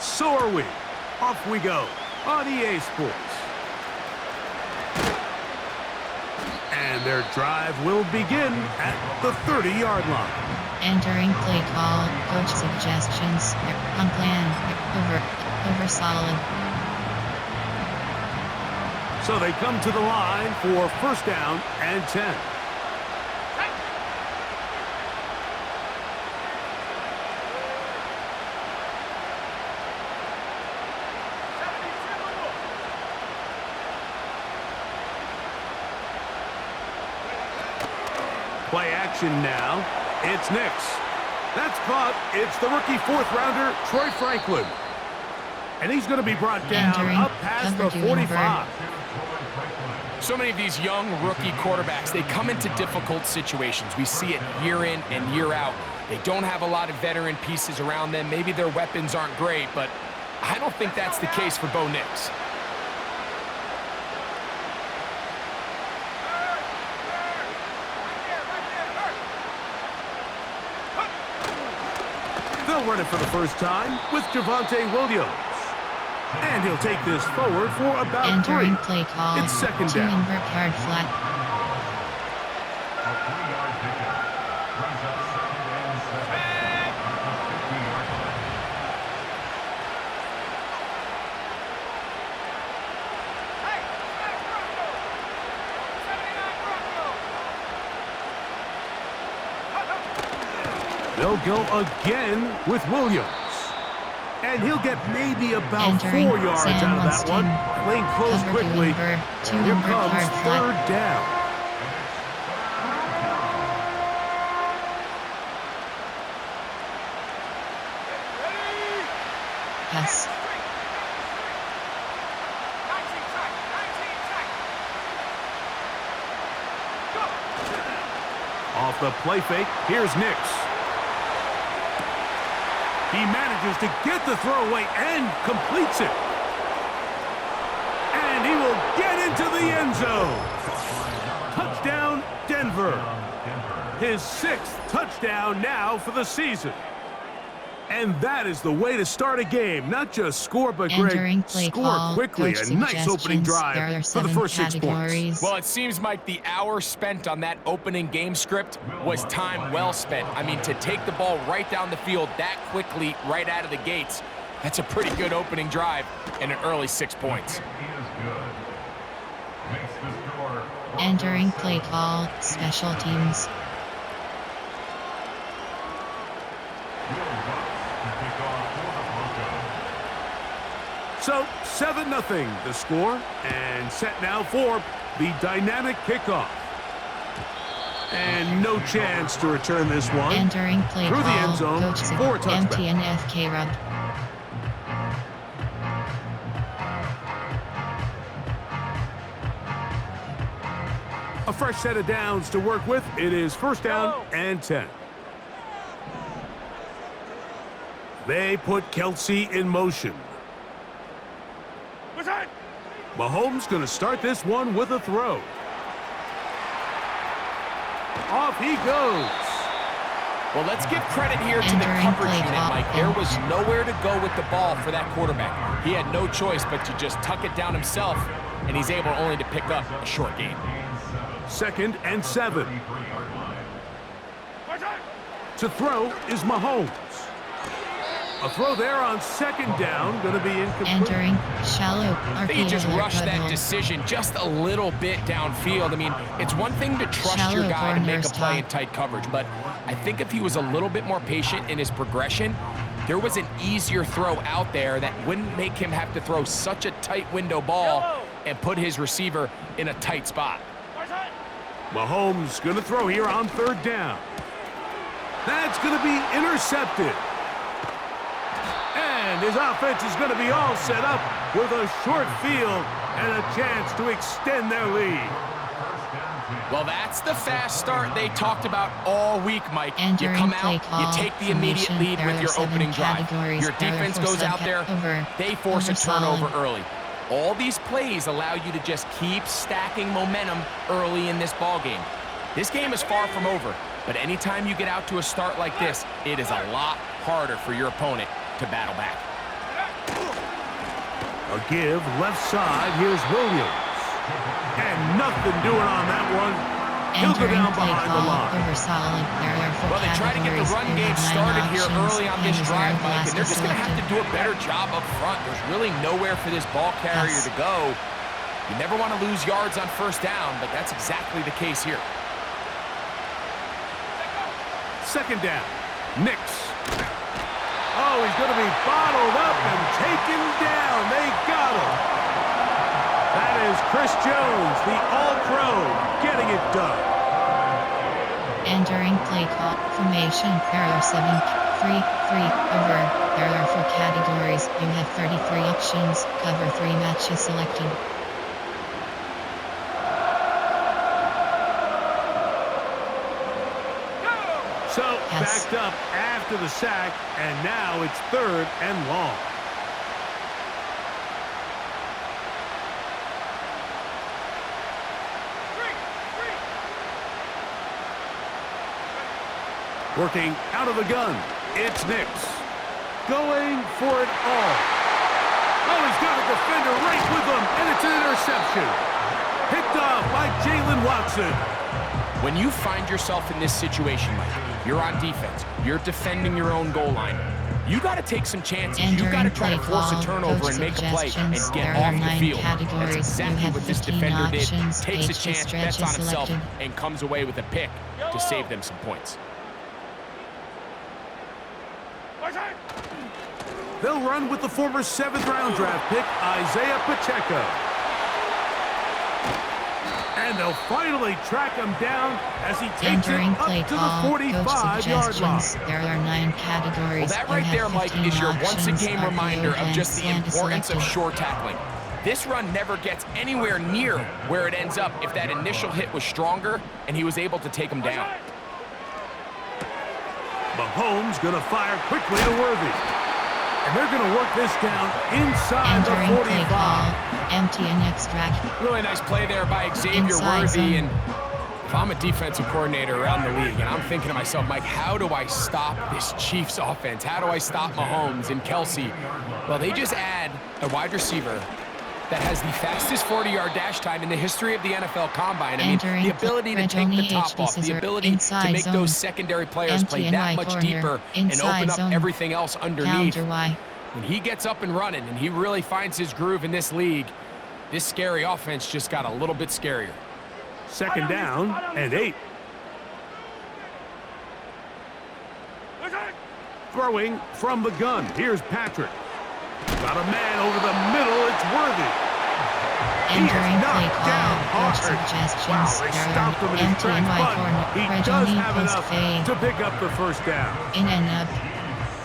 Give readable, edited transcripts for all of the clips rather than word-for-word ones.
So are we. Off we go on EA Sports. And their drive will begin at the 30-yard line. Entering play call, coach suggestions, on plan, over solid. So they come to the line for first down and 10. Play action now. It's Nix. That's caught. It's the rookie fourth-rounder, Troy Franklin. And he's going to be brought down up past the 45. So many of these young rookie quarterbacks, they come into difficult situations. We see it year in and year out. They don't have a lot of veteran pieces around them. Maybe their weapons aren't great, but I don't think that's the case for Bo Nix. They'll run it for the first time with Javonte Williams. And he'll take this forward for about Entering 3. play call, It's second to down. invert yard flat. They'll go again with Williams. And he'll get maybe about Entering 4 yards Sam out of that one. Winston. Playing close Cover to quickly. invert, to Here invert comes yard flat. third down. Pass. Off the play fake, here's Nix. He manages to get the throw away and completes it. And he will get into the end zone. Touchdown, Denver. His 6th touchdown now for the season. And that is the way to start a game. Not just score, but Entering Greg, play score call, quickly. coach A nice opening suggestions. There drive are for the 7 first 6 points. categories. Well, it seems, Mike, the hour spent on that opening game script was time well spent. I mean, to take the ball right down the field that quickly, right out of the gates, that's a pretty good opening drive and an early 6 points. Entering play call, special teams. So 7-0 the score, and set now for the dynamic kickoff. And no chance to return this one. Entering play Through the call, end zone coach for a touchback. empty and FK rub. A fresh set of downs to work with. It is first down and 10. They put Kelsey in motion. Mahomes going to start this one with a throw. Off he goes. Well, let's give credit here to the Entering coverage play unit, clock. Mike. There was nowhere to go with the ball for that quarterback. He had no choice but to just tuck it down himself, and he's able only to pick up a short gain. 2nd and 7. To throw is Mahomes. A throw there on 2nd down, going to be incomplete. Entering shallow. They just RPO rushed that equivalent. decision just a little bit downfield. I mean, it's one thing to trust your Shallow guy to make a corners play in top. tight coverage, but I think if he was a little bit more patient in his progression, there was an easier throw out there that wouldn't make him have to throw such a tight window ball and put his receiver in a tight spot. Mahomes going to throw here on 3rd down. That's going to be intercepted. And his offense is going to be all set up with a short field and a chance to extend their lead. Well, that's the fast start they talked about all week, Mike. You Entering come play out, call, you take the immediate formation. lead There with are your 7 opening drive. categories. Your There are defense 4 goes out there, over. they force a Over turnover solid. early. All these plays allow you to just keep stacking momentum early in this ball game. This game is far from over, but anytime you get out to a start like this, it is a lot harder for your opponent to battle back. A give left side. Here's Williams. And nothing doing on that one. He'll go Entering down play behind the call line. over solid barrier for Well, they try to get the run game started here early on this drive, Mike, and they're just going to have to do a better job up front. There's really nowhere for this ball carrier to go. You never want to lose yards on first down, but that's exactly the case here. Second down. Nix. Oh, he's going to be bottled up and taken down. They got him. That is Chris Jones, the All-Pro, getting it done. Entering play call formation error 7-3-3 over error for categories. You have 33 options. Cover 3 matches selected. So, backed up after the sack, and now it's 3rd and long. Working out of the gun, it's Nix. Going for it all. Oh, he's got a defender right with him, and it's an interception. Picked off by Jalen Watson. When you find yourself in this situation, Mike, you're on defense, you're defending your own goal line, you got to take some chances. You got to try to force a turnover and make a play and get off the field. That's exactly what this defender did. Takes a chance, bets on himself, and comes away with a pick to save them some points. They'll run with the former 7th-round draft pick, Isaiah Pacheco. And they'll finally track him down as he takes Entering it up play to the call, 45-yard line. there are 9 categories. Well, that right there, Mike, is your once-a-game reminder of just the importance of short tackling. This run never gets anywhere near where it ends up if that initial hit was stronger and he was able to take him down. Mahomes going to fire quickly to Worthy. And they're going to work this down inside Entering the 45. play call, empty and extract. Really nice play there by Xavier Inside Worthy. zone. And if I'm a defensive coordinator around the league, and I'm thinking to myself, Mike, how do I stop this Chiefs offense? How do I stop Mahomes and Kelsey? Well, they just add a wide receiver that has the fastest 40-yard dash time in the history of the NFL Combine. I mean, the ability to take the top off, the ability to make those secondary players play that much deeper and open up everything else underneath. When he gets up and running and he really finds his groove in this league, this scary offense just got a little bit scarier. Second down and 8. Throwing from the gun. Here's Patrick. Got a man over the middle. It's Worthy. Entering play call, coach suggestions. Wow, they stopped him in his tracks, but he does have enough to pick up the first down. In and up.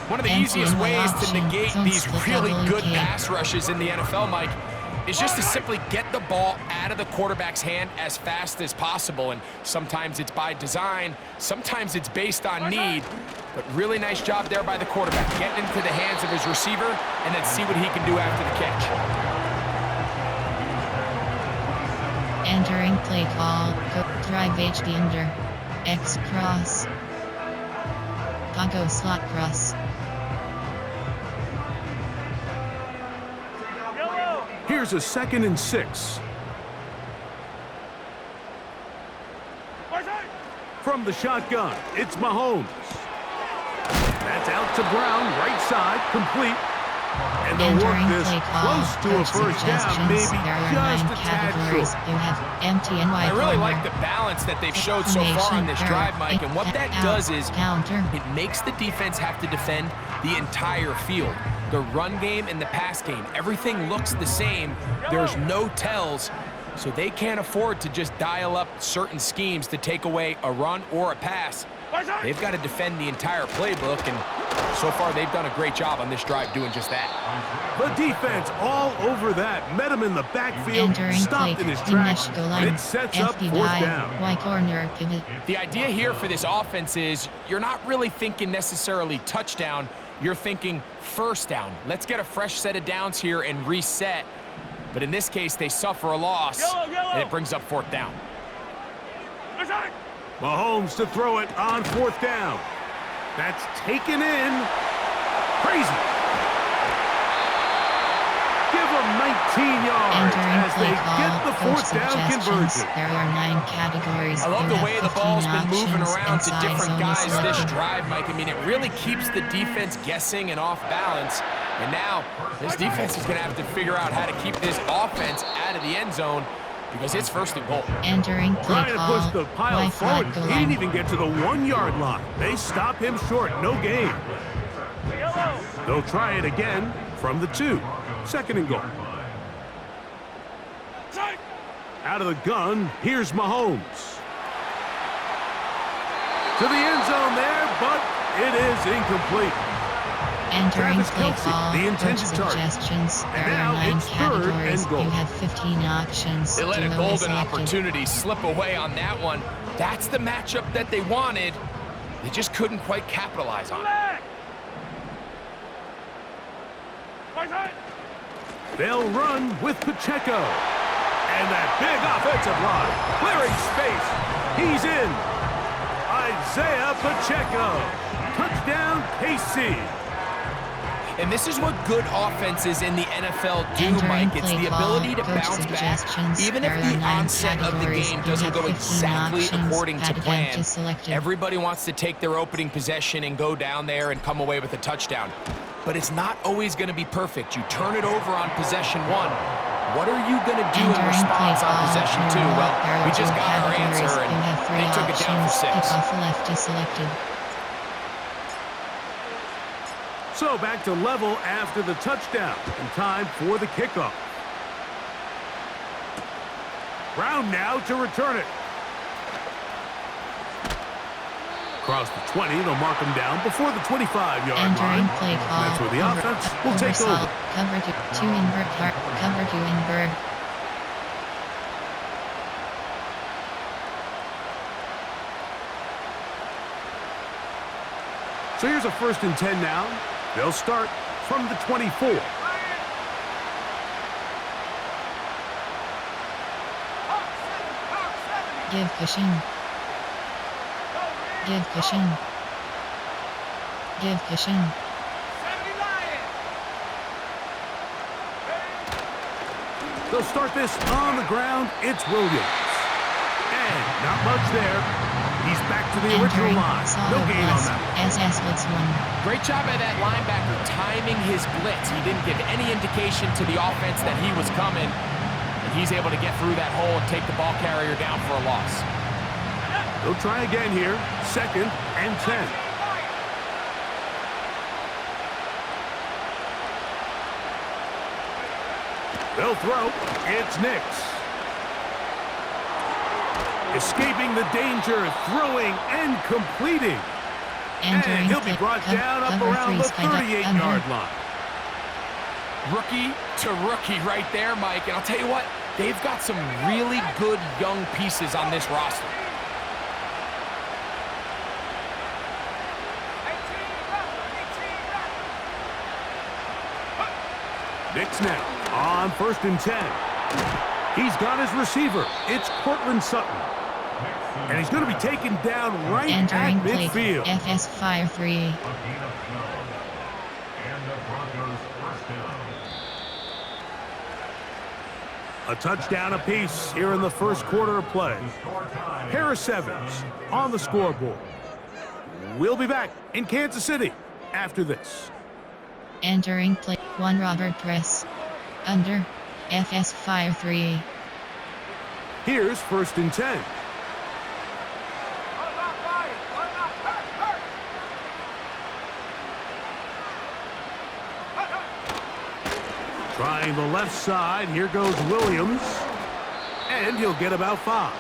One of the easiest ways to negate these really good pass rushes in the NFL, Mike, is just to simply get the ball out of the quarterback's hand as fast as possible. And sometimes it's by design, sometimes it's based on need. But really nice job there by the quarterback, getting into the hands of his receiver and then see what he can do after the catch. Entering play call, go drive HD under. X cross. Congo slot cross. Here's a 2nd and 6. From the shotgun, it's Mahomes. That's out to Brown, right side, complete. And they'll work this close to a first down, maybe just a tad short. You have empty and wide. I really like the balance that they've showed so far on this drive, Mike, and what that does is it makes the defense have to defend the entire field. The run game and the pass game, everything looks the same. There's no tells, so they can't afford to just dial up certain schemes to take away a run or a pass. They've got to defend the entire playbook, and so far they've done a great job on this drive doing just that. The defense all over that. Met him in the backfield, stopped in his tracks, and it sets up 4th down. Corner pivot. The idea here for this offense is you're not really thinking necessarily touchdown. You're thinking first down. Let's get a fresh set of downs here and reset. But in this case, they suffer a loss, and it brings up 4th down. Mahomes to throw it on 4th down. That's taken in. Crazy. Give him yards Entering as play they call, get the coach fourth down suggestions. conversion. There are 9 categories. I love You the have way the 15 ball's been moving options, around to inside different zone is guys this selected. drive, Mike. I mean, it really keeps the defense guessing and off balance. And now, this defense is going to have to figure out how to keep this offense out of the end zone because it's first and goal. Entering play Trying to call, push the pile Y forward. flag goal He didn't line. even get to the 1-yard line. They stop him short. No gain. They'll try it again from the 2. Second and goal. Out of the gun, here's Mahomes. To the end zone there, but it is incomplete. Entering Travis play Kelce, call, the coach intended target. suggestions. There now are 9 it's third categories. and goal. You have 15 options. They let a Duo is golden selected. opportunity slip away on that one. That's the matchup that they wanted. They just couldn't quite capitalize on it. They'll run with Pacheco. And that big offensive line, clearing space. He's in. Isaiah Pacheco. Touchdown, KC. And this is what good offenses in the NFL do, Entering Mike. It's play the call, ability to coach bounce back, suggestions. even if There are the 9 onset of the categories. game You doesn't have go 15 exactly options. according to Add again plan. to selected. Everybody wants to take their opening possession and go down there and come away with a touchdown. But it's not always going to be perfect. You turn it over on possession 1. What are you going to do in Entering response play on call, possession 2? there Well, are we 2 just got our categories. answer, You have 3 and they took it down for 6. Kickoff left is selected. So back to level after the touchdown. And time for the kickoff. Brown now to return it. Across the 20, they'll mark him down before the 25-yard Entering line. play call. That's where the offense will take over. Cover 2 invert. Cover 2 invert. So here's a 1st and 10 now. They'll start from the 24. Give cushion. Give cushion. Give cushion. They'll start this on the ground. It's Williams. And not much there. He's back to the original Entering line. No solid gain on blitz. that. SS blitz 1. Great job by that linebacker timing his blitz. He didn't give any indication to the offense that he was coming. And he's able to get through that hole and take the ball carrier down for a loss. They'll try again here. 2nd and 10. They'll throw. It's Nix. Escaping the danger, throwing and completing. And Entering he'll be brought down up around the 38-yard line. Rookie to rookie right there, Mike. And I'll tell you what, they've got some really good young pieces on this roster. Nix now on 1st and 10. He's got his receiver. It's Cortland Sutton. And he's going to be taken down right Entering at play midfield. FS Fire 3. A touchdown apiece here in the 1st quarter of play. Harris Evans on the scoreboard. We'll be back in Kansas City after this. Entering play 1 Robert Press. Under. FS Fire 3. Here's 1st and 10. Trying the left side. Here goes Williams. And he'll get about 5.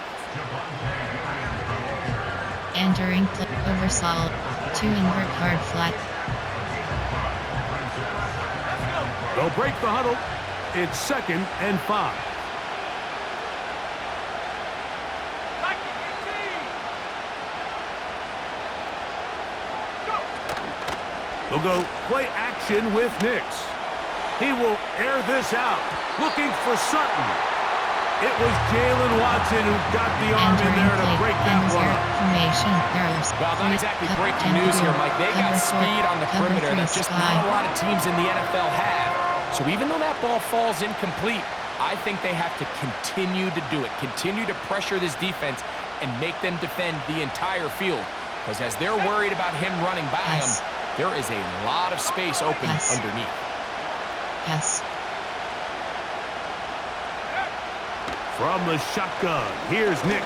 Entering play oversold. 2 invert hard flat. They'll break the huddle. It's 2nd and 5. They'll go play action with Nix. He will air this out. Looking for Sutton. It was Jalen Watson who got the arm in there to break that one up. Formation errors. Well, not exactly breaking news here, Mike. They got speed on the perimeter that just not a lot of teams in the NFL have. So even though that ball falls incomplete, I think they have to continue to do it, continue to pressure this defense and make them defend the entire field. Because as they're worried about him running by them, there is a lot of space open underneath. From the shotgun, here's Nix.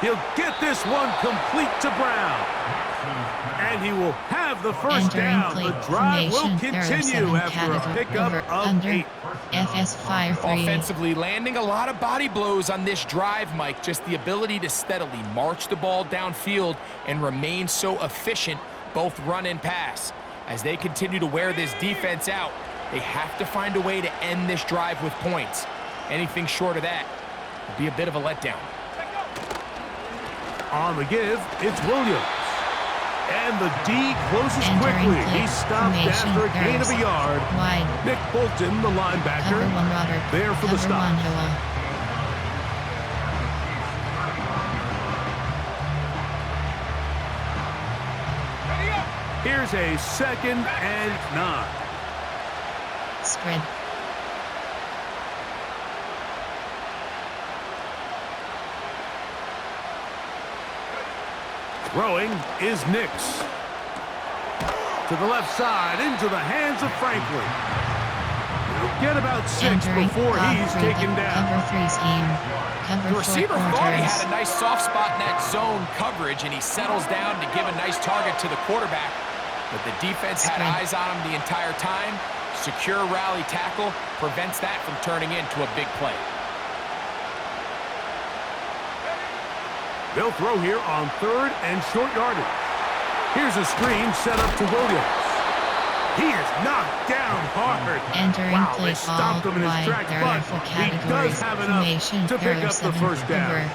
He'll get this one complete to Brown. And he will have the first down. The drive will continue after a pickup of 8. FS Fire 3. Offensively, landing a lot of body blows on this drive, Mike. Just the ability to steadily march the ball downfield and remain so efficient, both run and pass. As they continue to wear this defense out, they have to find a way to end this drive with points. Anything short of that would be a bit of a letdown. On the give, it's Williams. And the D closes quickly. He's stopped after a gain of a yard. Wide. Nick Bolton, the linebacker, there for the stop. Here's a 2nd and 9. Spread. Throwing is Nix. To the left side, into the hands of Franklin. He'll get about 6 before he's taken down. Cover 3 scheme. Cover the receiver 4 thought he quarters. had a nice soft spot in that zone coverage, and he settles down to give a nice target to the quarterback. But the defense had eyes on him the entire time. Secure rally tackle prevents that from turning into a big play. They'll throw here on 3rd and short yardage. Here's a screen set up to Williams. He is knocked down hard. Wow, they stopped him in his tracks, but he does have enough to pick up the first down.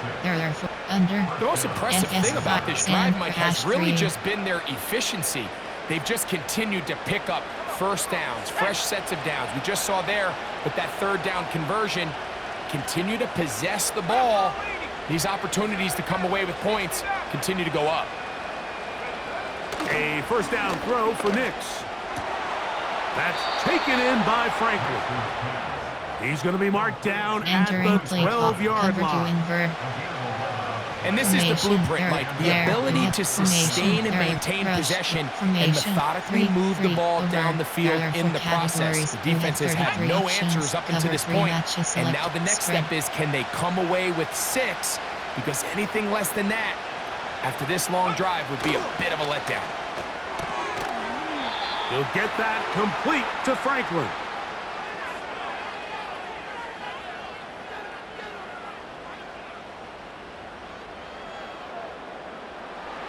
The most impressive thing about this drive, Mike, has really just been their efficiency. They've just continued to pick up first downs, fresh sets of downs. We just saw there with that 3rd down conversion, continue to possess the ball. These opportunities to come away with points continue to go up. A first down throw for Nix. That's taken in by Franklin. He's going to be marked down at the 12-yard line. And this is the blueprint, Mike. The ability to sustain and maintain possession and methodically move the ball down the field in the process. The defense has had no answers up until this point. And now the next step is, can they come away with 6? Because anything less than that, after this long drive, would be a bit of a letdown. He'll get that complete to Franklin.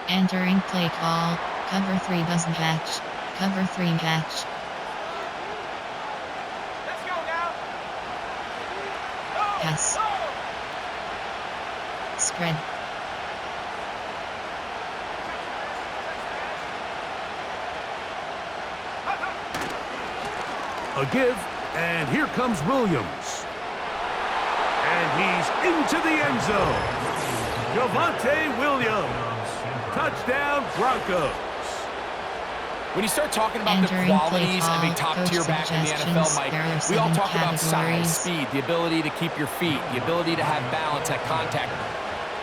Entering play call. Cover 3 doesn't catch. Cover 3 catch. Let's go now. Pass. Spread. A give, and here comes Williams. And he's into the end zone. Javonte Williams. Touchdown, Broncos. When you start talking about the qualities of a top-tier back in the NFL, Mike, we all talk about size, speed, the ability to keep your feet, the ability to have balance at contact.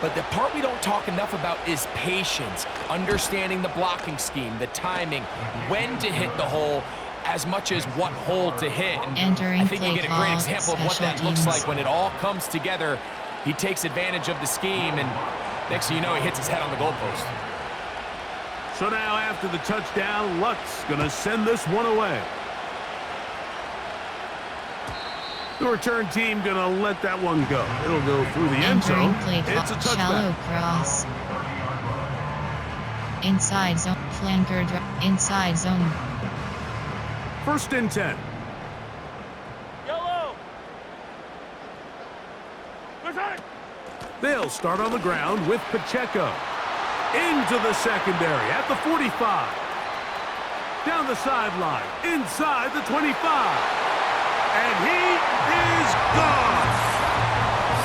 But the part we don't talk enough about is patience, understanding the blocking scheme, the timing, when to hit the hole, as much as what hole to hit. And I think you get a great example of what that looks like when it all comes together. He takes advantage of the scheme, and next thing you know, he hits his head on the goalpost. So now after the touchdown, Luck's going to send this one away. The return team going to let that one go. It'll go through the end zone. It's a touchback. Shallow cross. Inside zone. Flanker drop. Inside zone. 1st and 10. Yellow. They'll start on the ground with Pacheco. Into the secondary at the 45. Down the sideline, inside the 25. And he is gone.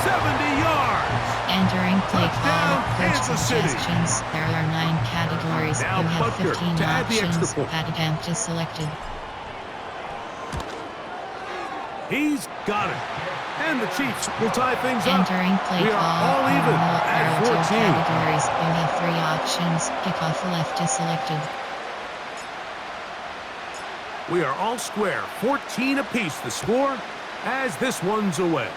70 yards. Entering play call. Kansas City. Suggestions. There are 9 categories. Now you have Butker 15 to add the extra options. point. Attempt is selected. He's got it. And the Chiefs will tie things up. Entering play We are call. all even at 14. Categories. You have 3 options. Kickoff left is selected. We are all square. 14 apiece the score as this one's away.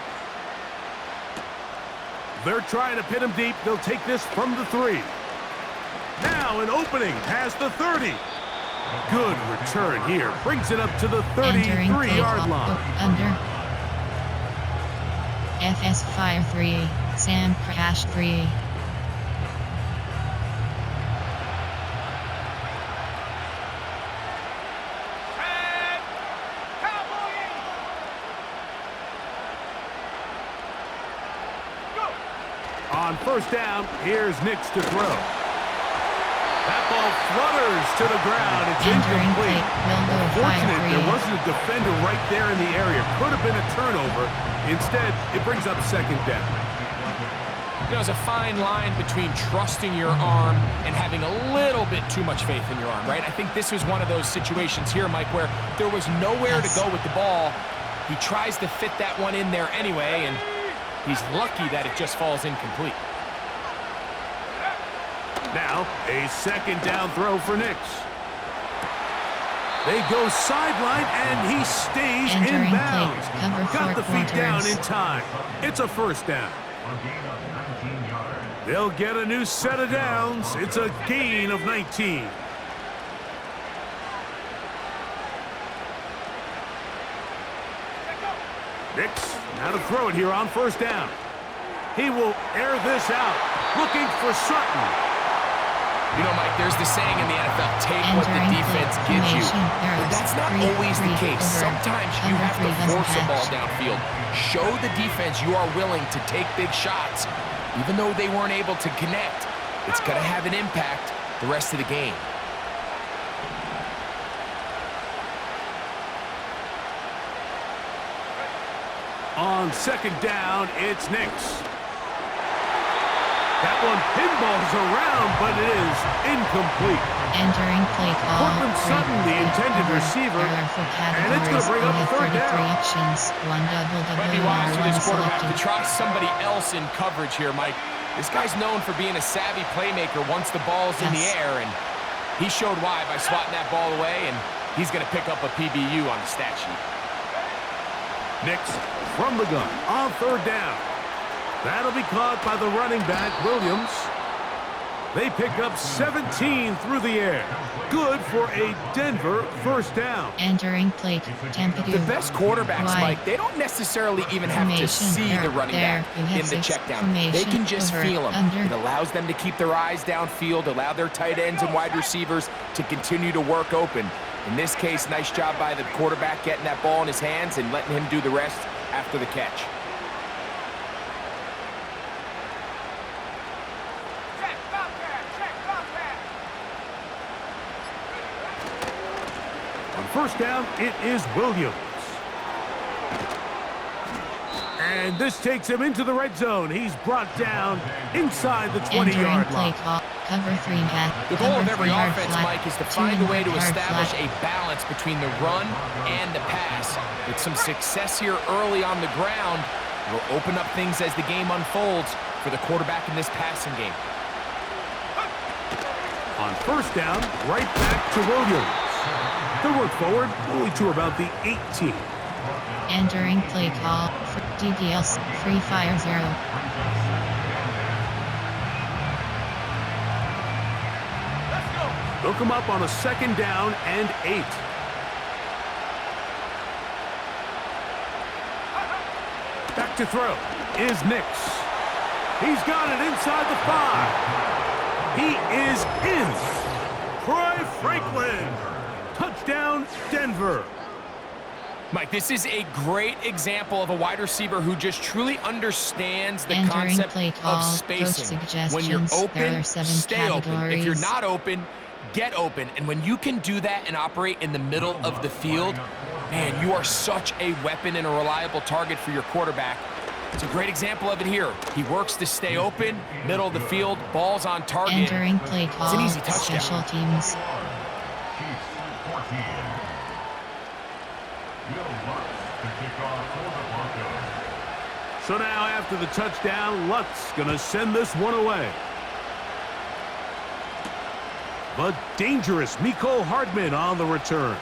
They're trying to pin him deep. They'll take this from the 3. Now an opening has the 30. Good return here. Brings it up to the 33-yard line. Under. FS Fire 3. Sam Crash 3. On first down, here's Nix to throw. That ball flutters to the ground. It's incomplete. Unfortunate there wasn't a defender right there in the area. Could have been a turnover. Instead, it brings up second down. You know, there's a fine line between trusting your arm and having a little bit too much faith in your arm, right? I think this was one of those situations here, Mike, where there was nowhere to go with the ball. He tries to fit that one in there anyway, and he's lucky that it just falls incomplete. Now, a second down throw for Nix. They go sideline, and he stays in bounds. Got the feet down in time. It's a first down. They'll get a new set of downs. It's a gain of 19. Nix, now to throw it here on first down. He will air this out, looking for Sutton. You know, Mike, there's the saying in the NFL, take what the defense gives you. But that's not always the case. Sometimes you have to force a ball downfield. Show the defense you are willing to take big shots. Even though they weren't able to connect, it's going to have an impact the rest of the game. On second down, it's Nix. That one pinballs around, but it is incomplete. Entering play call. Cortland Sutton, the intended receiver, and it's going to bring up third down. Options. One double Might be wise for one this quarterback to selected. try somebody else in coverage here, Mike. This guy's known for being a savvy playmaker once the ball's in the air, and he showed why by swatting that ball away, and he's going to pick up a PBU on the stat sheet. Nix from the gun on third down. That'll be caught by the running back, Williams. They pick up 17 through the air. Good for a Denver first down. Entering plate, Tampa. The best quarterbacks, Mike, they don't necessarily even have to see the running back in the check down. They can just feel him. It allows them to keep their eyes downfield, allow their tight ends and wide receivers to continue to work open. In this case, nice job by the quarterback getting that ball in his hands and letting him do the rest after the catch. On first down, it is Williams. And this takes him into the red zone. He's brought down inside the 20-yard line. Cover 3 back. The goal of every offense, Mike, is to find a way to establish a balance between the run and the pass. With some success here early on the ground, will open up things as the game unfolds for the quarterback in this passing game. On first down, right back to Williams. They'll work forward only to about the 18. Entering play call for DDS free fire 0. They'll come up on a second down and 8. Back to throw is Nix. He's got it inside the 5. He is in. Troy Franklin. Touchdown, Denver. Mike, this is a great example of a wide receiver who just truly understands the concept of spacing. When you're open, stay open. If you're not open, get open. And when you can do that and operate in the middle of the field, man, you are such a weapon and a reliable target for your quarterback. It's a great example of it here. He works to stay open, middle of the field, ball's on target. Entering play call, it's an easy touchdown. Special teams. So now after the touchdown, Luck's going to send this one away. The dangerous Mecole Hardman on the return.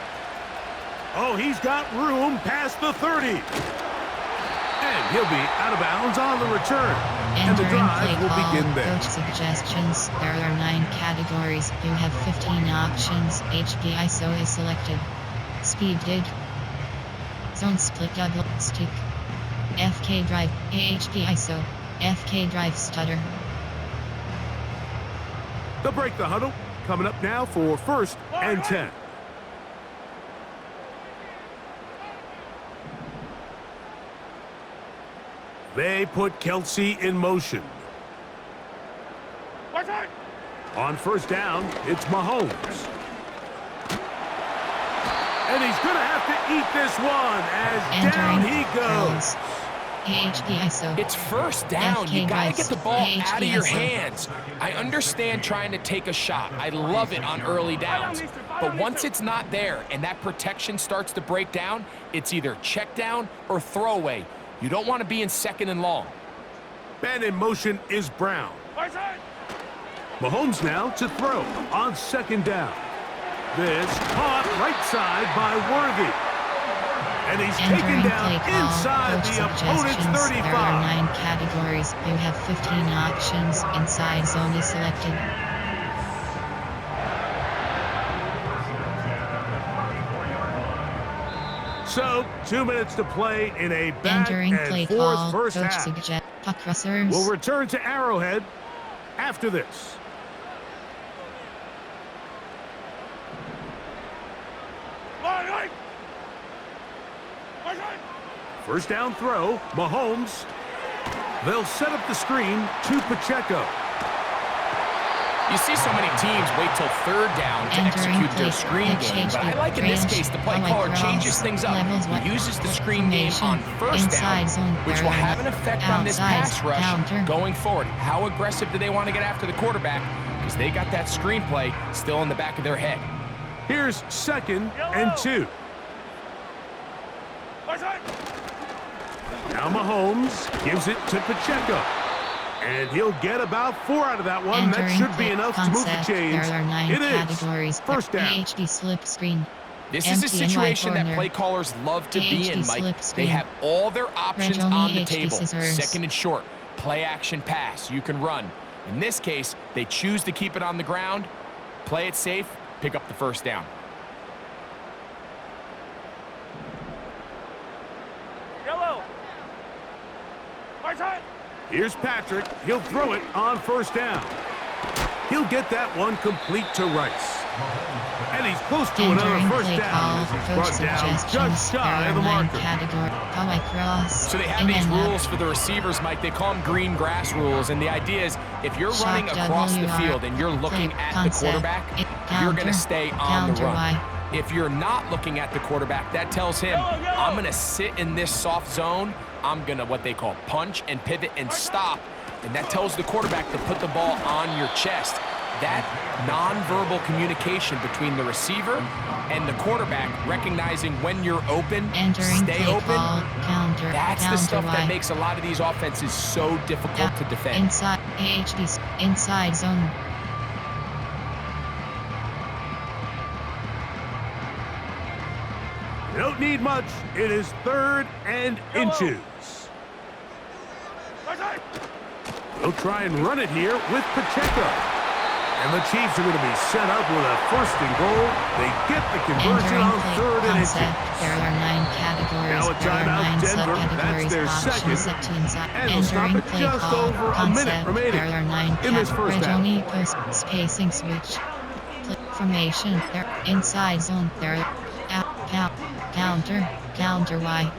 Oh, he's got room past the 30. And he'll be out of bounds on the return. And the drive will begin there. Coach suggestions. There are 9 categories. You have 15 options. HP ISO is selected. Speed dig. Zone split double stick. FK drive. AHP ISO. FK drive stutter. They'll break the huddle. Coming up now for 1st and 10. They put Kelsey in motion. On 1st down, it's Mahomes. And he's going to have to eat this one as down he goes. AHP ISO. It's 1st down. You got to get the ball out of your hands. I understand trying to take a shot. I love it on early downs. But once it's not there and that protection starts to break down, it's either check down or throwaway. You don't want to be in 2nd and long. Man in motion is Brown. Mahomes now to throw on 2nd down. This caught right side by Worthy. And he's taken down inside the opponent's 35. There are 9 categories. You have 15 options. Inside zone is selected. So, 2 minutes to play in a back Entering and play forth call. first Coach half. suggest puck rushers. We'll return to Arrowhead after this. First down throw, Mahomes. They'll set up the screen to Pacheco. You see so many teams wait till 3rd down to execute their screen game, but I like in this case the play caller changes things up. He uses the screen game on 1st down, which will have an effect on this pass rush going forward. How aggressive do they want to get after the quarterback? Because they got that screenplay still in the back of their head. Here's 2nd and 2. Now Mahomes gives it to Pacheco. And he'll get about 4 out of that one. That should be enough to move the chains. There are 9 It categories. is 1st down. AHD slip screen. This is a situation that play callers love to be in, Mike. They have all their options on the table. 2nd and short, play action pass. You can run. In this case, they choose to keep it on the ground, play it safe, pick up the 1st down. Here's Patrick. He'll throw it on 1st down. He'll get that one complete to Rice. And he's close to another 1st down as he's brought down just shy of the marker. So they have these rules for the receivers, Mike. They call them green grass rules. And the idea is if you're running across the field and you're looking at the quarterback, you're going to stay on the run. If you're not looking at the quarterback, that tells him, I'm going to sit in this soft zone. I'm going to what they call punch and pivot and stop. And that tells the quarterback to put the ball on your chest. That nonverbal communication between the receiver and the quarterback, recognizing when you're open, stay open, that's the stuff that makes a lot of these offenses so difficult to defend. Inside AHD, inside zone. You don't need much. It is 3rd and inches. They'll try and run it here with Pacheco. And the Chiefs are going to be set up with a 1st and goal. They get the conversion on 3rd and inches. There are 9 categories. Now a timeout, Denver. That's their 2nd. And they'll stop it just over a minute remaining There are 9 in this 1st half. Post spacing switch. Formation. There inside zone. There out counter Y.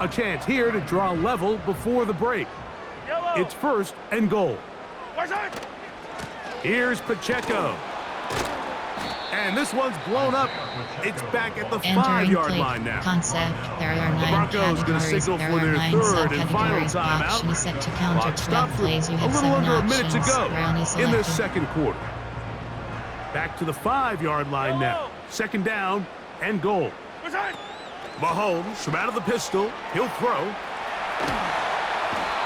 A chance here to draw level before the break. It's 1st and goal. Here's Pacheco. And this one's blown up. It's back at the 5-yard line now. Concept. There are 9 The Broncos going to signal for their 3rd and final timeout. Set to counter Clock stops with plays. You a have little 7 under a minute to options. go in this 2nd quarter. Back to the 5-yard line now. Second down and goal. Mahomes from out of the pistol. He'll throw.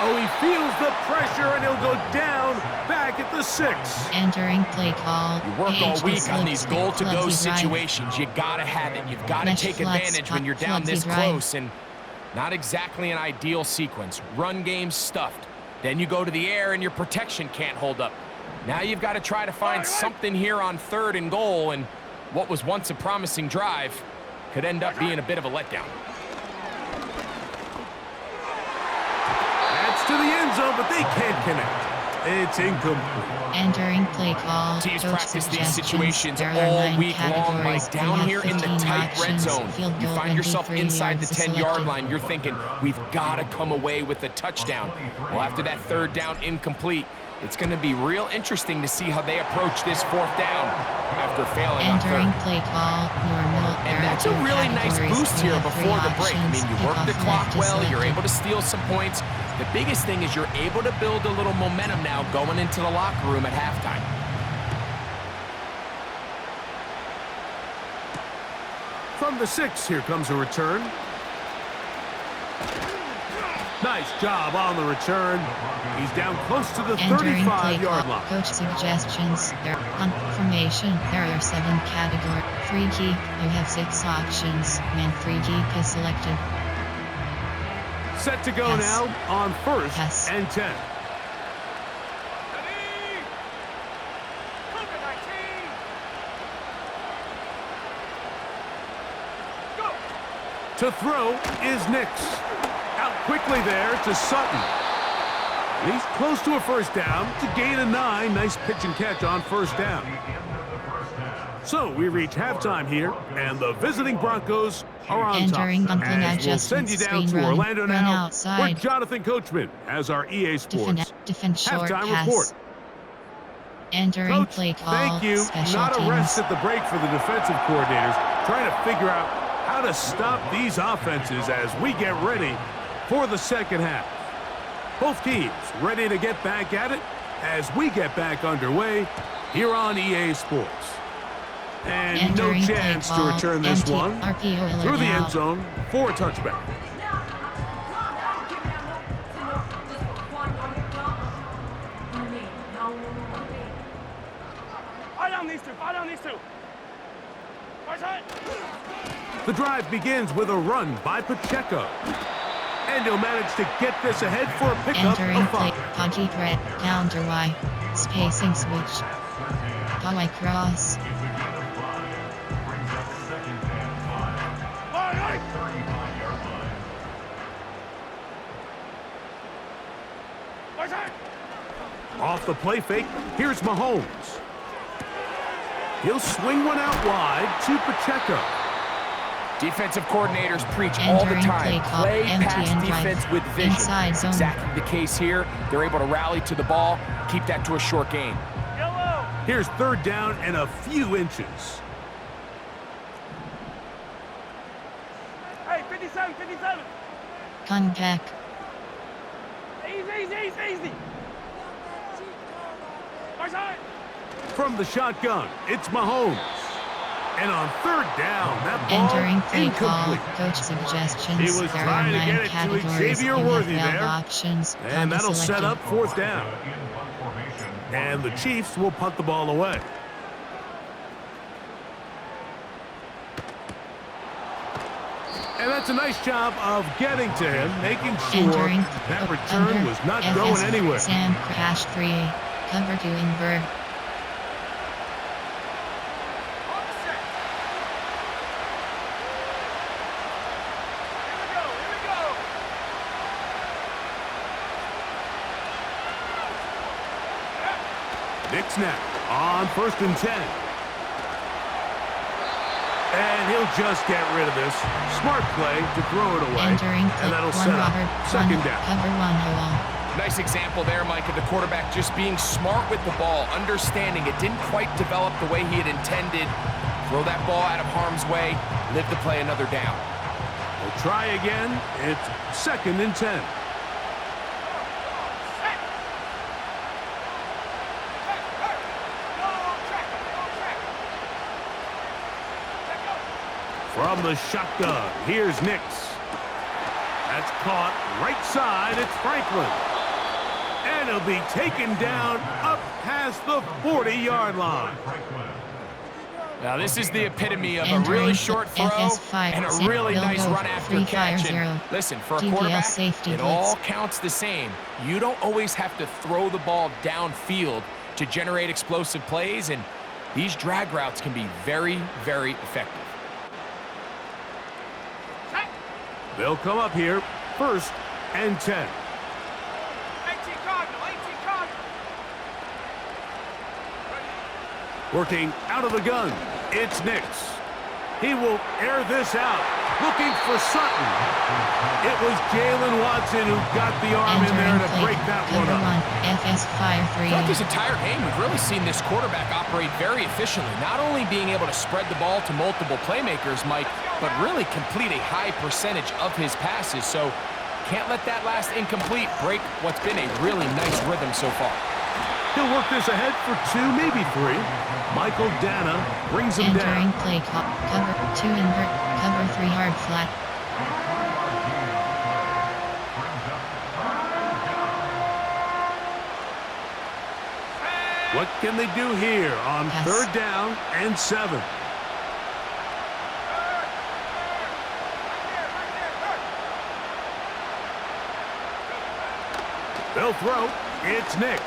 Oh, he feels the pressure, and he'll go down back at the 6. Entering play call. You work all week on these goal-to-go situations. You got to have it. You've got to take advantage when you're down this close, and not exactly an ideal sequence. Run game stuffed. Then you go to the air, and your protection can't hold up. Now you've got to try to find something here on 3rd and goal, and what was once a promising drive could end up being a bit of a letdown. To the end zone, but they can't connect. It's incomplete. Entering play call. Teams practice these situations all week long, like down here in the tight red zone. You find yourself inside the 10-yard line. You're thinking, we've got to come away with a touchdown. Well, after that 3rd down incomplete, it's going to be real interesting to see how they approach this 4th down after failing on 3rd. Entering play call. And that's a really nice boost here before the break. I mean, you work the clock well, you're able to steal some points. The biggest thing is you're able to build a little momentum now going into the locker room at halftime. From the 6, here comes a return. Nice job on the return. He's down close to the 35-yard line. Coach suggestions. Confirmation. There are 7 categories. Free kick. You have 6 options. Man, free kick is selected. Set to go now on 1st and 10. To throw is Nix. Out quickly there to Sutton. And he's close to a 1st down to gain a 9. Nice pitch and catch on 1st down. So we reach halftime here, and the visiting Broncos are on top. As we'll send you down to Orlando now, where Jonathan Coachman has our EA Sports halftime report. Entering play call. Thank you. Not a rest at the break for the defensive coordinators, trying to figure out how to stop these offenses as we get ready for the 2nd half. Both teams ready to get back at it as we get back underway here on EA Sports. And no chance to return this one through the end zone for a touchback. The drive begins with a run by Pacheco. And he'll manage to get this ahead for a pickup of 5. Punty threat, counter Y, spacing switch, Y cross. Off the play fake, here's Mahomes. He'll swing one out wide to Pacheco. Defensive coordinators preach all the time. Play pass defense with vision. Exactly the case here. They're able to rally to the ball, keep that to a short gain. Here's 3rd down and a few inches. Hey, 57, 57. Contact. Easy. From the shotgun, it's Mahomes. And on 3rd down, that ball Entering play incomplete. call. Coach suggestions. He was there trying are to 9 get it to categories. Xavier Worthy NFL there. Options. And that'll set selected. up 4th down. And the Chiefs will punt the ball away. And that's a nice job of getting to him, making sure that return was not going anywhere. Sam crashed free. Cover to invert. Nick snap on 1st and 10. And he'll just get rid of this. Smart play to throw it away. And that'll set up 2nd down. Cover 1 Nice example there, Mike, of the quarterback just being smart with the ball, understanding it didn't quite develop the way he had intended. Throw that ball out of harm's way, live to play another down. We'll try again. It's 2nd and 10. From the shotgun, here's Nix. That's caught right side. It's Franklin. And he'll be taken down up past the 40-yard line. Now, this is the epitome of a really short throw and a really nice run after catch. And listen, for a quarterback, it all counts the same. You don't always have to throw the ball downfield to generate explosive plays, and these drag routes can be very, very effective. They'll come up here, 1st and 10. Working out of the gun, it's Nix. He will air this out, looking for Sutton. It was Jalen Watson who got the arm in there to break that one up. Throughout this entire game, we've really seen this quarterback operate very efficiently, not only being able to spread the ball to multiple playmakers, Mike, but really complete a high percentage of his passes. So can't let that last incomplete break what's been a really nice rhythm so far. He'll work this ahead for 2, maybe 3. Michael Dana brings him down. Entering play clock. Cover 2 invert. Cover 3 hard flat. What can they do here on 3rd down and 7? They'll throw. It's Nix.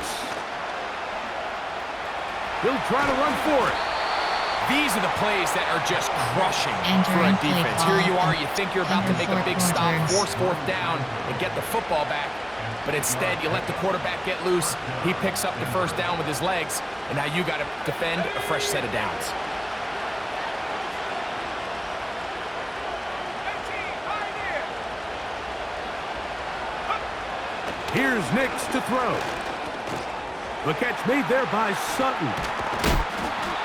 He'll try to run for it. These are the plays that are just crushing for a defense. Here you are, you think you're about to make a big stop, force 4th down, and get the football back. But instead, you let the quarterback get loose. He picks up the 1st down with his legs, and now you got to defend a fresh set of downs. Here's Nix to throw. The catch made there by Sutton.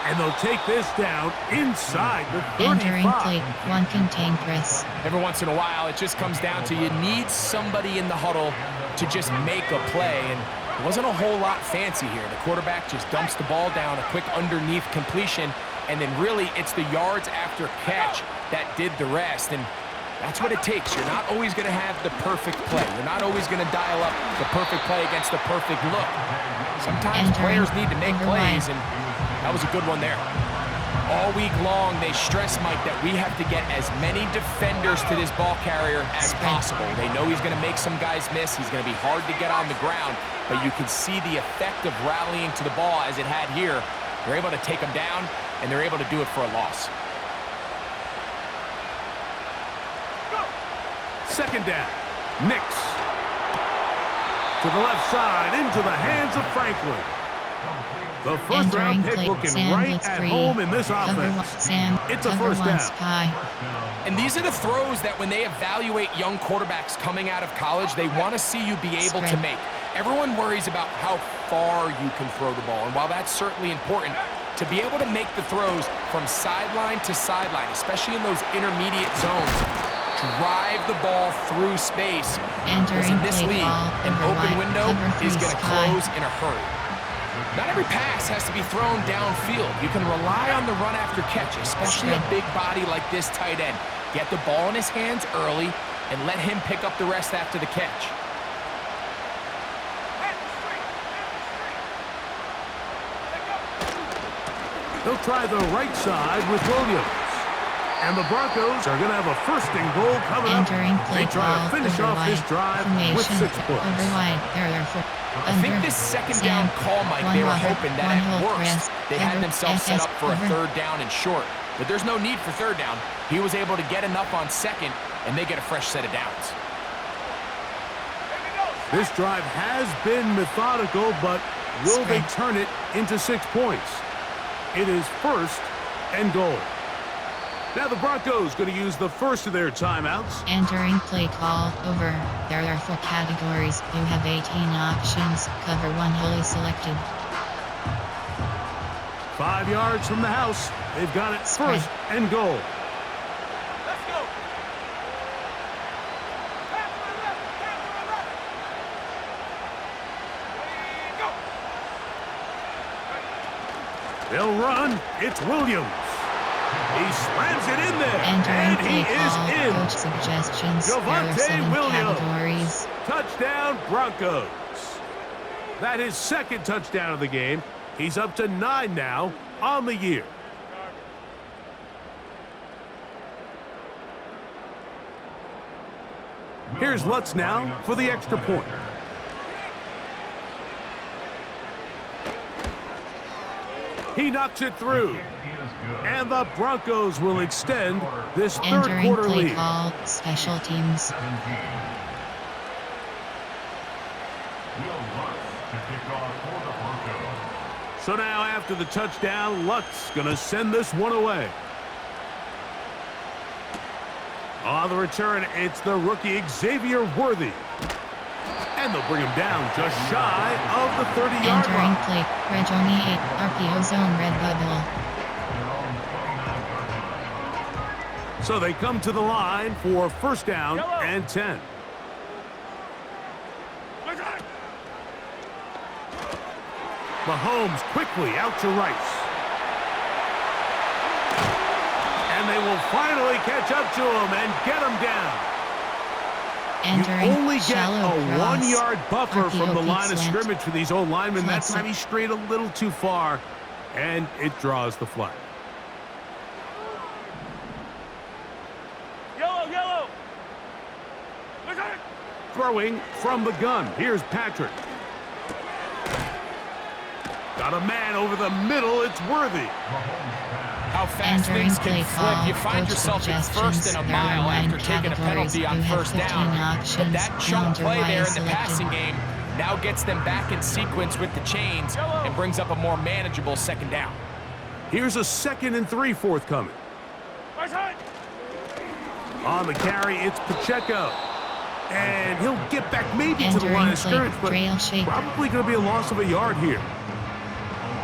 And they'll take this down inside the 35. Entering play, 1 contain press. Every once in a while, it just comes down to you need somebody in the huddle to just make a play. And it wasn't a whole lot fancy here. The quarterback just dumps the ball down, a quick underneath completion, and then really it's the yards after catch that did the rest. And that's what it takes. You're not always going to have the perfect play. You're not always going to dial up the perfect play against the perfect look. Sometimes players need to make plays, and that was a good one there. All week long, they stress, Mike, that we have to get as many defenders to this ball carrier as possible. They know he's going to make some guys miss. He's going to be hard to get on the ground, but you can see the effect of rallying to the ball as it had here. They're able to take him down, and they're able to do it for a loss. 2nd down. Nix. To the left side, into the hands of Franklin. The 1st round pick looking right at home in this offense. It's a 1st down. And these are the throws that when they evaluate young quarterbacks coming out of college, they want to see you be able to make. Everyone worries about how far you can throw the ball. And while that's certainly important, to be able to make the throws from sideline to sideline, especially in those intermediate zones, drive the ball through space. Because in this league, an open window is going to close in a hurry. Not every pass has to be thrown downfield. You can rely on the run after catch, especially a big body like this tight end. Get the ball in his hands early and let him pick up the rest after the catch. They'll try the right side with Williams. And the Broncos are going to have a 1st and goal coming up. They try to finish off this drive with 6 points. I think this 2nd down call, Mike, they were hoping that at worst they had themselves set up for a 3rd down and short. But there's no need for 3rd down. He was able to get enough on 2nd, and they get a fresh set of downs. This drive has been methodical, but will they turn it into 6 points? It is 1st and goal. Now the Broncos going to use the 1st of their timeouts. Entering play call over. There are 4 categories. You have 18 options. Cover 1 wholly selected. 5 yards from the house. They've got it 1st and goal. Let's go. Go. They'll run. It's Williams. He slams it in there, Entering and he play is call. in. Coach suggestions. There are Javonte 7 Williams. categories. Touchdown, Broncos. That is second touchdown of the game. He's up to 9 now on the year. Here's Lutz now for the extra point. He knocks it through. And the Broncos will extend this third Entering quarter play lead. call. Special teams. So now after the touchdown, Lutz gonna send this one away. On the return, it's the rookie Xavier Worthy. And they'll bring him down just shy of the 30-yard Entering line. play. Reg only 8. RPO zone red bubble. So they come to the line for first down and 10. Mahomes quickly out to Rice. And they will finally catch up to him and get him down. Entering You only get shallow a cross. 1-yard buffer RPO from the line of peak slant. scrimmage for these old linemen. That Plus- time he strayed a little too far, and it draws the flag. Yellow. Throwing from the gun. Here's Patrick. Got a man over the middle. It's Worthy. How fast Entering things can play flip. call. You find Coach yourself in first suggestions. and a There are mile 9 after taking a penalty on categories. You have first 15 down. But options. that chunk Counter play there in the selected. passing game now gets them back in sequence with the chains and brings up a more manageable second down. Here's a 2nd and 3 forthcoming. On the carry, it's Pacheco. And he'll get back maybe to the Entering line of play. scrimmage, but Trail shake. probably going to be a loss of a yard here.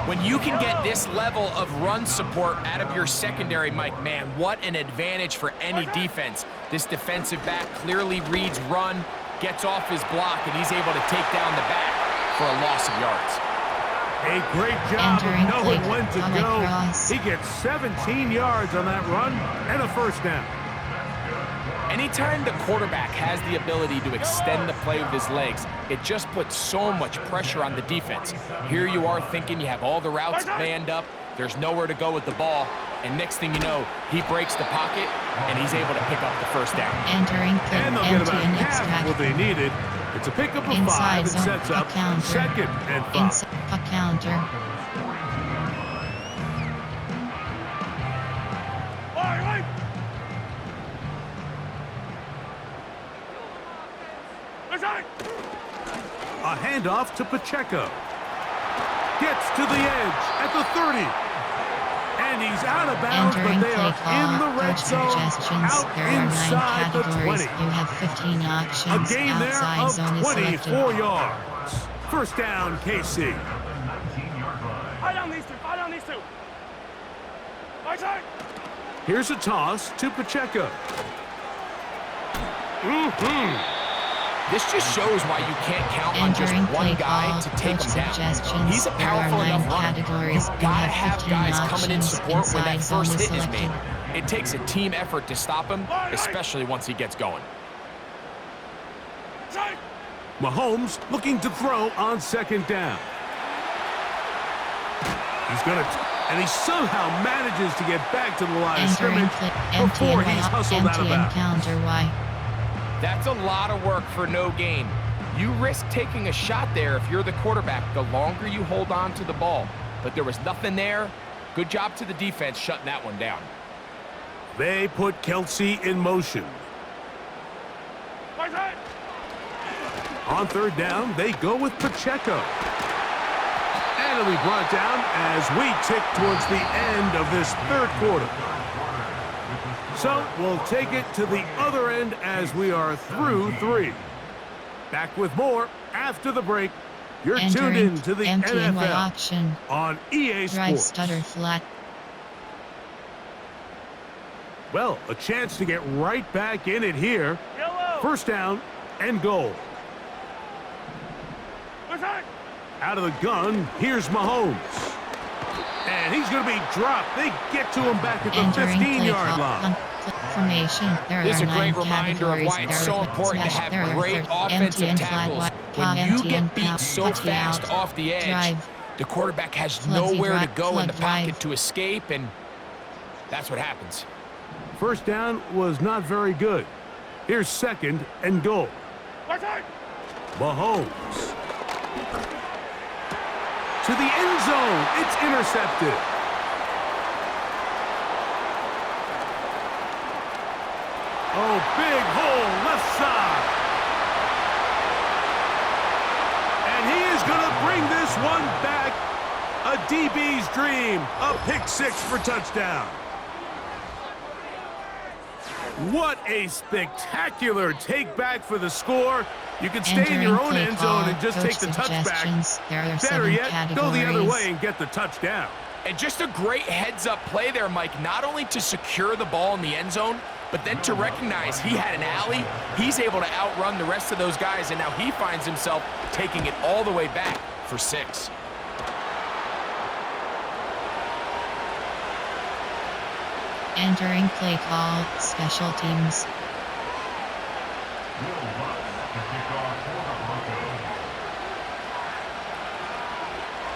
When you can get this level of run support out of your secondary, Mike, man, what an advantage for any defense. This defensive back clearly reads run, gets off his block, and he's able to take down the back for a loss of yards. A great job Entering of knowing play. when to Color go. cross. He gets 17 yards on that run and a first down. Anytime the quarterback has the ability to extend the play with his legs, it just puts so much pressure on the defense. Here you are thinking you have all the routes manned up, there's nowhere to go with the ball, and next thing you know, he breaks the pocket, and he's able to pick up the first down. Entering play. And they'll get Empty about and half extract. what they needed. It's a pickup of 5 Inside and zone. sets A up counter. 2nd and 5. Inside a counter. A handoff to Pacheco. Gets to the edge at the 30. And he's out of bounds, Entering but they play are call. in the red Coach zone, suggestions. out There are 9 inside the categories. 20. You have 15 A options. gain there Outside of zone is 24 selected. yards. First down, KC. Fight down these two. Right side. Here's a toss to Pacheco. This just shows why you can't count on just Entering one play guy call. to take Coach him down. suggestions. He's a There are powerful 9 enough runner. categories. You've You got to have have 15 guys coming in options. support when that Inside zone first is hit is made. selected. It takes a team effort to stop him, especially once he gets going. Mahomes looking to throw on 2nd down. He's going to, and he somehow manages to get back to the line of Entering scrimmage play. Empty before and he's Y. hustled out Empty of and bounds. counter Y. That's a lot of work for no gain. You risk taking a shot there if you're the quarterback the longer you hold on to the ball. But there was nothing there. Good job to the defense shutting that one down. They put Kelsey in motion. On 3rd down, they go with Pacheco. And it'll be brought down as we tick towards the end of this 3rd quarter. So we'll take it to the other end as we are through 3. Back with more after the break. You're tuned Entering in to the empty and Y NFL option. on EA Drive Sports. stutter flat. Well, a chance to get right back in it here. First down and goal. Out of the gun, here's Mahomes. And he's going to be dropped. They get to him back at the Entering 15-yard line. Formation. There This is are a great 9 reminder of why it's so important to have great offensive tackles. When you get beat so fast off the edge, the quarterback has nowhere to go in the pocket to escape, and that's what happens. First down was not very good. Here's 2nd and goal. Mahomes. To the end zone. It's intercepted. Oh, big hole left side. And he is going to bring this one back. A DB's dream. A pick 6 for touchdown. What a spectacular take back for the score. You can stay in your own end zone and just take the touchback. Better yet, go the other way and get the touchdown. And just a great heads-up play there, Mike, not only to secure the ball in the end zone, but then to recognize he had an alley. He's able to outrun the rest of those guys, and now he finds himself taking it all the way back for 6. Entering play call, special teams.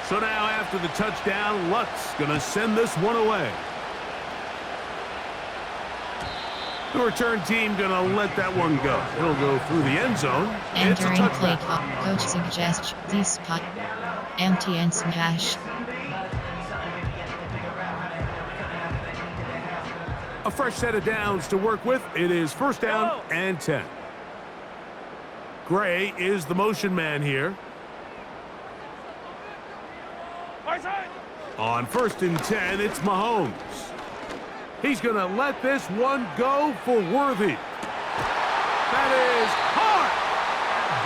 So now after the touchdown, Luck's going to send this one away. The return team going to let that one go. It'll go through the end zone. It's a Entering play touchback. call, coach suggests the spot. Empty and smash. A fresh set of downs to work with. It is 1st down and 10. Gray is the motion man here. On 1st and 10, it's Mahomes. He's going to let this one go for Worthy. That is hard.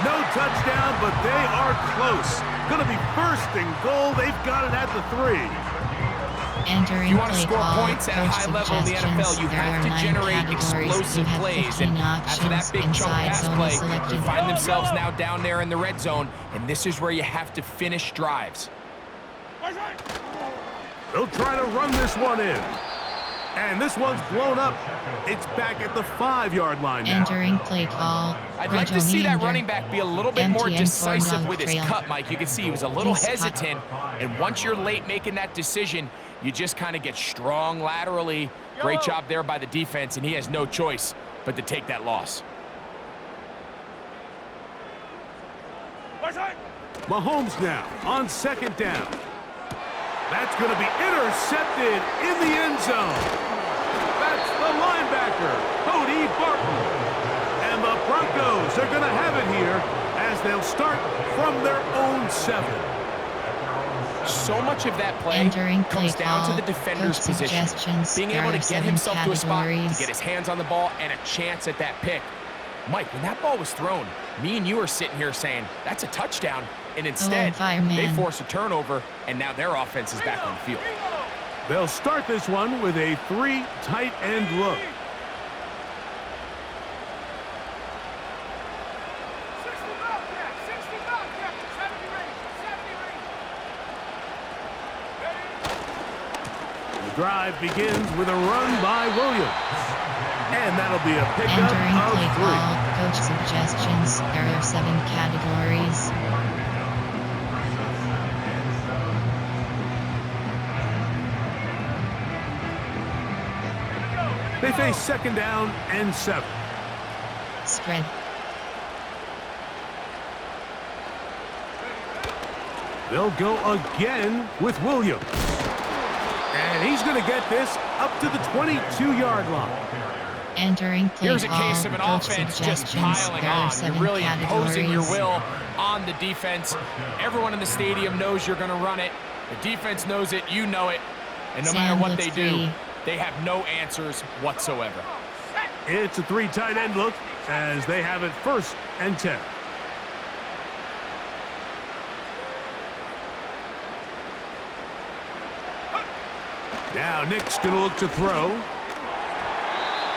No touchdown, but they are close. Going to be 1st and goal. They've got it at the 3. Entering You want to play score call, points at a coach high level in the NFL, you suggestions. There have are to 9 generate categories. explosive You have plays. 15 And after that options. big chunk Inside pass zone play, is selected. they find themselves now down there in the red zone, and this is where you have to finish drives. They'll try to run this one in. And this one's blown up. It's back at the 5-yard line now. Entering play call. I'd like to see that running back be a little bit more Empty and decisive forward with his trail. cut, Mike. You can see he was a little This cut. hesitant, and once you're late making that decision, you just kind of get strong laterally. Great job there by the defense, and he has no choice but to take that loss. Mahomes now on 2nd down. That's going to be intercepted in the end zone. That's the linebacker, Cody Barton. And the Broncos are going to have it here as they'll start from their own 7. So much of that play Entering play comes down call, to the defender's coach position. suggestions. Being There able are to get 7 himself to a spot, to categories. get his hands on the ball, and a chance at that pick. Mike, when that ball was thrown, me and you are sitting here saying, that's a touchdown. And instead, fireman. they force a turnover, and now their offense is back on the field. They'll start this one with a 3 tight end look. The drive begins with a run by Williams. And that'll be a pickup Entering play of 3. call, coach suggestions. There are 7 categories. They face 2nd down and 7. Spread. They'll go again with Williams. And he's going to get this up to the 22-yard line. Entering play Here's a call, case of an coach offense just suggestions. piling There are on. 7 You're really imposing your categories. will on the defense. Everyone in the stadium knows you're going to run it. The defense knows it. You know it. And no matter what they do, they have no answers whatsoever. It's a 3 tight end look as they have it 1st and 10. Now Nick's going to look to throw.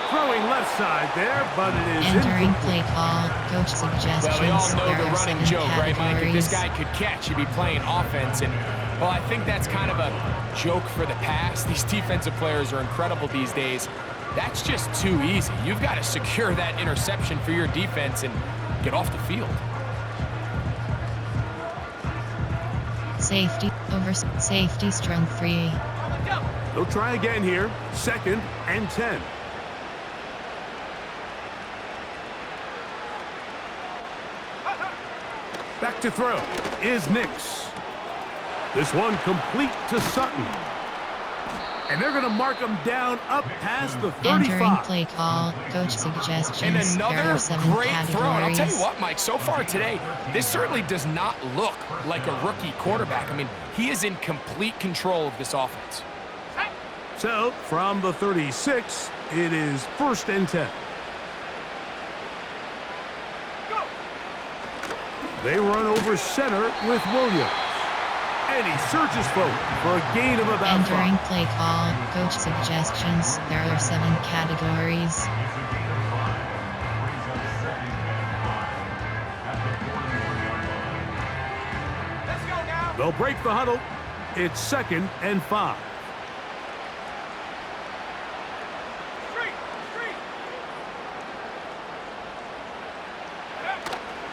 Throwing left side there, but it is Entering incomplete. play call, coach suggestions. Well, we all know There the are running 7 joke, right, Mike? If this categories. guy could catch, he'd be playing offense. And Well, I think that's kind of a joke for the past. These defensive players are incredible these days. That's just too easy. You've got to secure that interception for your defense and get off the field. Safety over safety strong free. They'll try again here. 2nd and 10. Back to throw is Nix. This one complete to Sutton. And they're going to mark him down up past the 35. Entering play call, coach suggestions. And another great categories. throw. And I'll tell you what, Mike, so far today, this certainly does not look like a rookie quarterback. I mean, he is in complete control of this offense. So, from the 36, it is 1st and 10. They run over center with Williams. And he surges forward for a gain of about 5. Entering play call, coach suggestions. There are 7 categories. Let's go now. They'll break the huddle. It's 2nd and 5.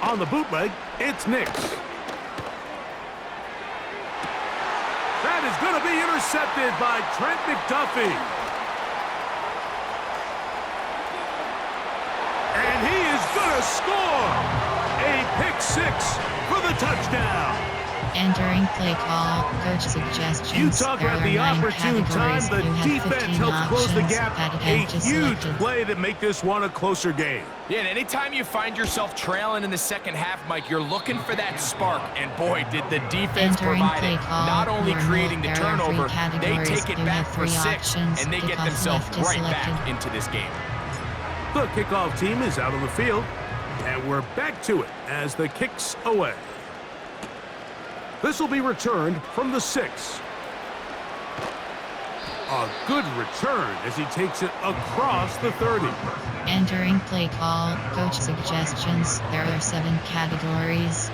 On the bootleg, it's Nix. That is going to be intercepted by Trent McDuffie. And he is going to score. A pick 6 for the touchdown. Entering play call, coach suggestions. You talk about the opportune time. The defense helps close the gap. A huge play that make this one a closer game. Yeah, and anytime you find yourself trailing in the second half, Mike, you're looking for that spark. And boy, did the defense provide it. Not only creating the turnover, they take it back for 6, and they get themselves right back into this game. The kickoff team is out on the field, and we're back to it as the kick's away. This will be returned from the 6. A good return as he takes it across the 30. Entering play call, coach suggestions. There are 7 categories.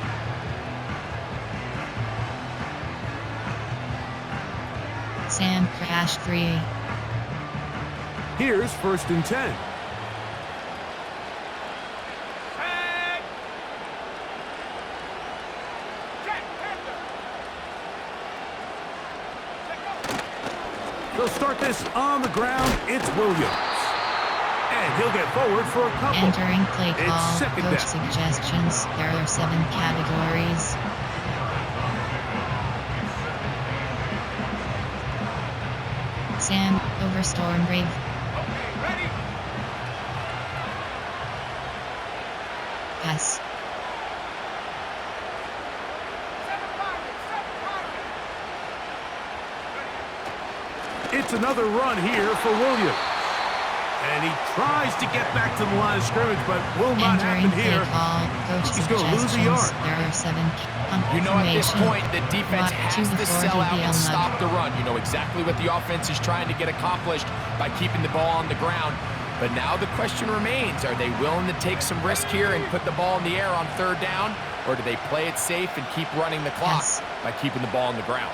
Sam crash 3. Here's 1st and 10. They'll start this on the ground. It's Williams. And he'll get forward for a couple. Entering play call, It's 2nd coach down. suggestions. There are 7 categories. Sam over storm brave. Okay, ready. Pass. It's another run here for Williams. And he tries to get back to the line of scrimmage, but will not Entering happen play here. call, coach He's going to lose a suggestions. yard. There are 7 You know, at this information. point, the defense Brought has to to the sell 40 out and DL stop nug. the run. You know exactly what the offense is trying to get accomplished by keeping the ball on the ground. But now the question remains, are they willing to take some risk here and put the ball in the air on 3rd down? Or do they play it safe and keep running the clock Yes. by keeping the ball on the ground?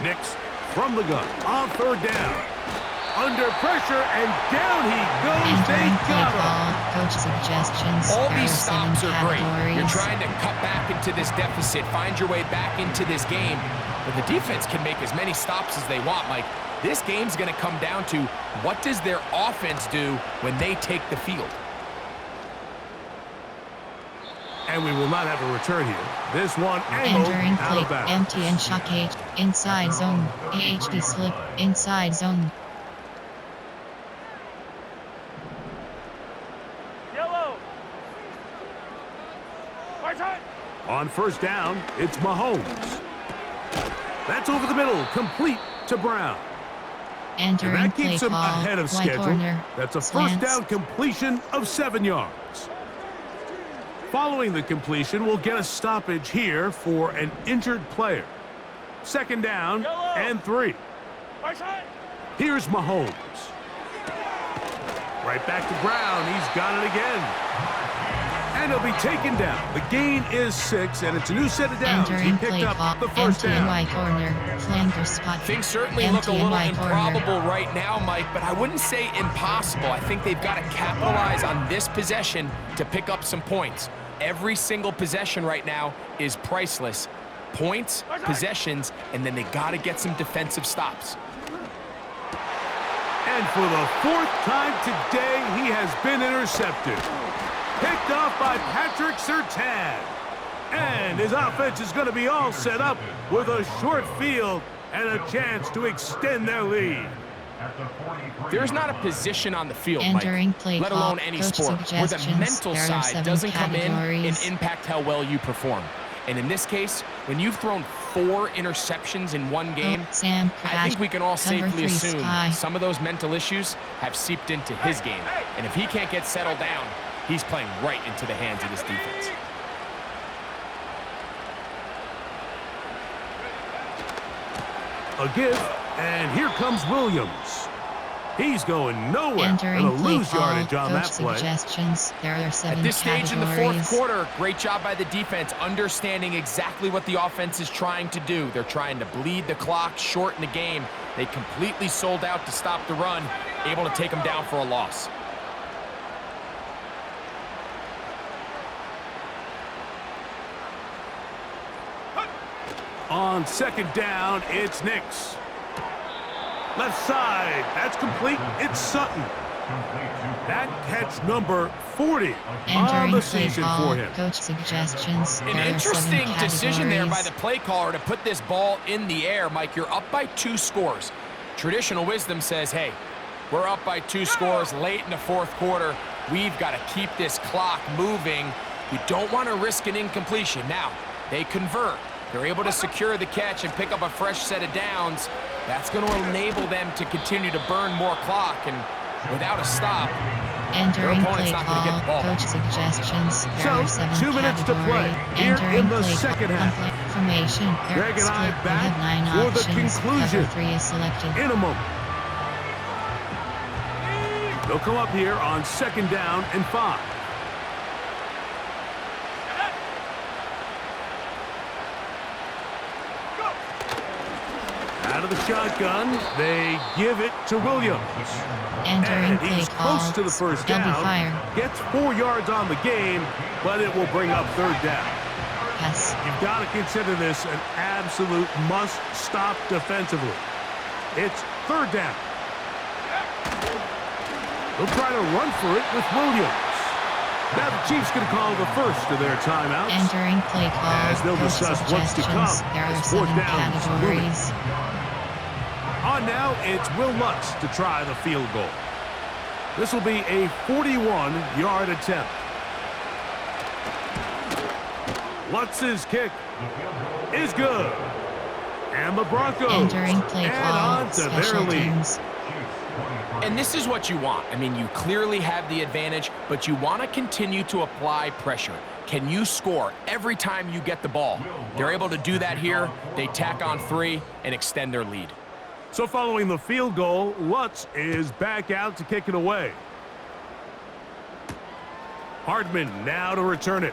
Nix from the gun on 3rd down. Under pressure, and down he goes. They Entering play got him. call, coach suggestions. All There these are 7 stops are great. categories. You're trying to cut back into this deficit, find your way back into this game. But the defense can make as many stops as they want, Mike. This game's going to come down to what does their offense do when they take the field? And we will not have a return here. This one angled Entering out play of bounds. empty and shock H. Inside zone. AHD slip. Inside zone. Yellow. Right side. On 1st down, it's Mahomes. That's over the middle, complete to Brown. And Entering that play keeps him call. ahead of Y schedule. corner. That's a 1st Slants. down completion of 7 yards. Following the completion, we'll get a stoppage here for an injured player. 2nd down Yellow. and 3. Right side. Here's Mahomes. Right back to Brown. He's got it again. And he'll be taken down. The gain is 6, and it's a new set of downs. He Entering picked play up call, the first down. MTNY corner, flanker spot. Things certainly look a little MTNY corner. improbable right now, Mike, but I wouldn't say impossible. I think they've got to capitalize on this possession to pick up some points. Every single possession right now is priceless. Points, possessions, and then they got to get some defensive stops. And for the 4th time today, he has been intercepted. Picked off by Patrick Surtain. And his offense is going to be all set up with a short field and a chance to extend their lead. There's not a position on the field, Entering Mike, play let alone any coach sport, where the suggestions. mental There are side 7 doesn't come in and categories. impact how well you perform. And in this case, when you've thrown 4 interceptions in one game, Sam I think we can all Cover safely 3 assume Sky. some of those mental issues have seeped into his game. And if he can't get settled down, he's playing right into the hands of this defense. A give, and here comes Williams. He's going nowhere. Entering Gonna play lose call, yardage on coach that play. suggestions. There are 7 At this stage in the categories. 4th quarter, great job by the defense, understanding exactly what the offense is trying to do. They're trying to bleed the clock, shorten the game. They completely sold out to stop the run, able to take them down for a loss. On 2nd down, it's Nix. Left side, that's complete. It's Sutton. That catch number 40 on Entering the play season call, for him. coach suggestions. An There are 7 interesting decision there by categories. the play caller to put this ball in the air. Mike, you're up by 2 scores. Traditional wisdom says, hey, we're up by 2 scores late in the 4th quarter. We've got to keep this clock moving. You don't want to risk an incompletion. Now, they convert. They're able to secure the catch and pick up a fresh set of downs. That's going to enable them to continue to burn more clock, and without a stop, Entering opponent's play not gonna get the call, ball. coach suggestions. There So, are 7 2 minutes to play categories. here Entering in the play second call, half. complete formation. There Greg and I split. They back have 9 for the options. conclusion. Cover 3 is selected. In a moment. They'll come up here on 2nd down and 5. Out of the shotgun, they give it to Williams. Entering And play he's call. close to the first Double down. fire. Gets 4 yards on the game, but it will bring up 3rd down. Pass. You've got to consider this an absolute must-stop defensively. It's 3rd down. They'll try to run for it with Williams. Now the Chiefs can call the first of their timeouts. Entering play call. As they'll coach discuss what's to come suggestions. There are as 7 4th down is moving. categories. On now, it's Will Lutz to try the field goal. This will be a 41-yard attempt. Lutz's kick is good. And the Broncos Entering play add call. on to their Special lead. teams. And this is what you want. I mean, you clearly have the advantage, but you want to continue to apply pressure. Can you score every time you get the ball? They're able to do that here. They tack on 3 and extend their lead. So following the field goal, Lutz is back out to kick it away. Hardman now to return it.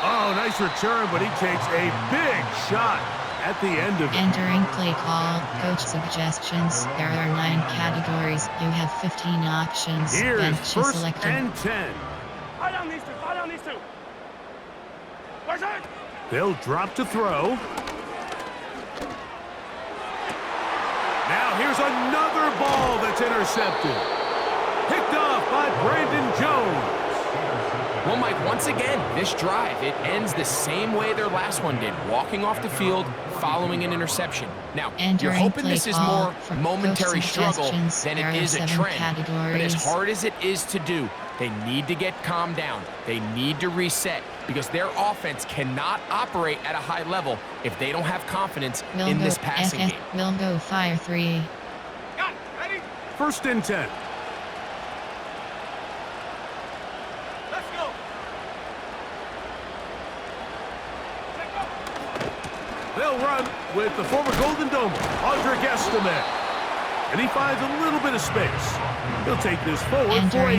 Oh, nice return, but he takes a big shot at the end of it. Entering play call. Coach suggestions. There are 9 categories. You have 15 options. Here's Bench is 1st selected. and 10. Fire down these 2. Fire down these 2. Where's it? They'll drop to throw. Now here's another ball that's intercepted. Picked off by Brandon Jones. Well, Mike, once again, this drive, it ends the same way their last one did, walking off the field following an interception. Now, you're Entering hoping play this is call more for momentary coach struggle suggestions. than There it are is a 7 trend. categories. But as hard as it is to do, they need to get calmed down. They need to reset because their offense cannot operate at a high level if they don't have confidence Will in go this passing FF game. will go fire 3. Got it. Ready? 1st and 10. Let's go. Let's go. They'll run with the former Golden Domer, Audric Estime. and he finds a little bit of space. He'll take this forward for a Entering